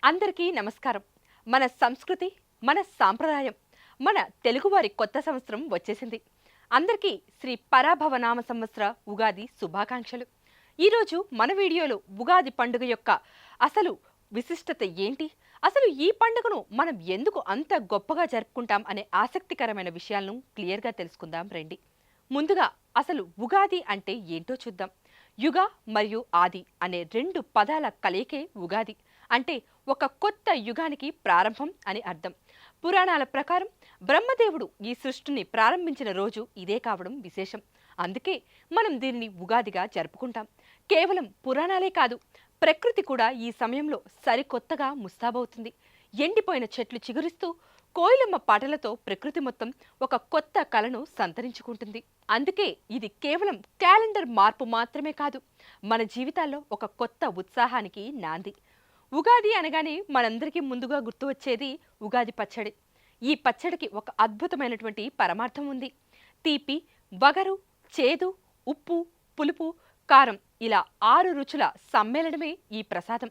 అందరికీ నమస్కారం. మన సంస్కృతి, మన సాంప్రదాయం, మన తెలుగువారి కొత్త సంవత్సరం వచ్చేసింది. అందరికీ శ్రీ పరాభవనామ సంవత్సర ఉగాది శుభాకాంక్షలు. ఈరోజు మన వీడియోలో ఉగాది పండుగ యొక్క అసలు విశిష్టత ఏంటి, అసలు ఈ పండుగను మనం ఎందుకు అంత గొప్పగా జరుపుకుంటాం అనే ఆసక్తికరమైన విషయాలను క్లియర్గా తెలుసుకుందాం రండి. ముందుగా అసలు ఉగాది అంటే ఏంటో చూద్దాం. యుగ మరియు ఆది అనే రెండు పదాల కలయికే ఉగాది. అంటే ఒక కొత్త యుగానికి ప్రారంభం అని అర్థం. పురాణాల ప్రకారం బ్రహ్మదేవుడు ఈ సృష్టిని ప్రారంభించిన రోజు ఇదే కావడం విశేషం. అందుకే మనం దీనిని ఉగాదిగా జరుపుకుంటాం. కేవలం పురాణాలే కాదు, ప్రకృతి కూడా ఈ సమయంలో సరికొత్తగా ముస్తాబవుతుంది. ఎండిపోయిన చెట్లు చిగురిస్తూ కోయిలమ్మ పాటలతో ప్రకృతి మొత్తం ఒక కొత్త కళను సంతరించుకుంటుంది. అందుకే ఇది కేవలం క్యాలెండర్ మార్పు మాత్రమే కాదు, మన జీవితాల్లో ఒక కొత్త ఉత్సాహానికి నాంది. ఉగాది అనగానే మనందరికీ ముందుగా గుర్తు వచ్చేది ఉగాది పచ్చడి. ఈ పచ్చడికి ఒక అద్భుతమైనటువంటి పరమార్థం ఉంది. తీపి, వగరు, చేదు, ఉప్పు, పులుపు, కారం ఇలా 6 రుచుల సమ్మేళనమే ఈ ప్రసాదం.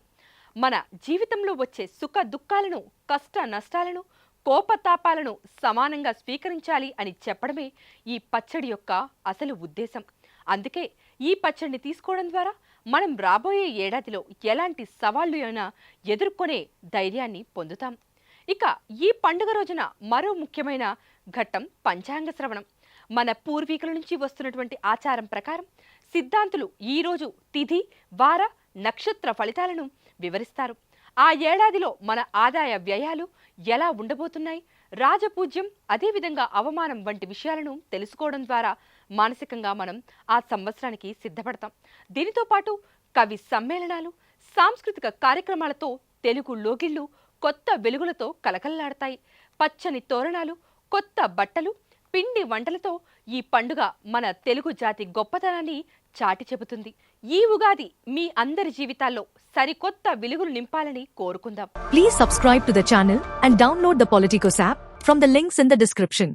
మన జీవితంలో వచ్చే సుఖ దుఃఖాలను, కష్ట నష్టాలను, కోపతాపాలను సమానంగా స్వీకరించాలి అని చెప్పడమే ఈ పచ్చడి యొక్క అసలు ఉద్దేశం. అందుకే ఈ పచ్చడిని తీసుకోవడం ద్వారా మనం రాబోయే ఏడాదిలో ఎలాంటి సవాళ్లు అయినా ఎదుర్కొనే ధైర్యాన్ని పొందుతాం. ఇక ఈ పండుగ రోజున మరో ముఖ్యమైన ఘట్టం పంచాంగ శ్రవణం. మన పూర్వీకుల నుంచి వస్తున్నటువంటి ఆచారం ప్రకారం సిద్ధాంతులు ఈరోజు తిథి, వార, నక్షత్ర ఫలితాలను వివరిస్తారు. ఆ ఏడాదిలో మన ఆదాయ వ్యయాలు ఎలా ఉండబోతున్నాయి, రాజపూజ్యం, అదేవిధంగా అవమానం వంటి విషయాలను తెలుసుకోవడం ద్వారా మానసికంగా మనం ఆ సంవత్సరానికి సిద్ధపడతాం. దీనితో పాటు కవి సమ్మేళనాలు, సాంస్కృతిక కార్యక్రమాలతో తెలుగు లోగిళ్లు కొత్త వెలుగులతో కలకల్లాడతాయి. పచ్చని తోరణాలు, కొత్త బట్టలు, పిండి వంటలతో ఈ పండుగ మన తెలుగు జాతి గొప్పతనాన్ని చాటి చెబుతుంది. ఈ ఉగాది మీ అందరి జీవితాల్లో సరికొత్త వెలుగులు నింపాలని కోరుకుందాం. Please subscribe to the channel and download the Politicos app from the links in the description.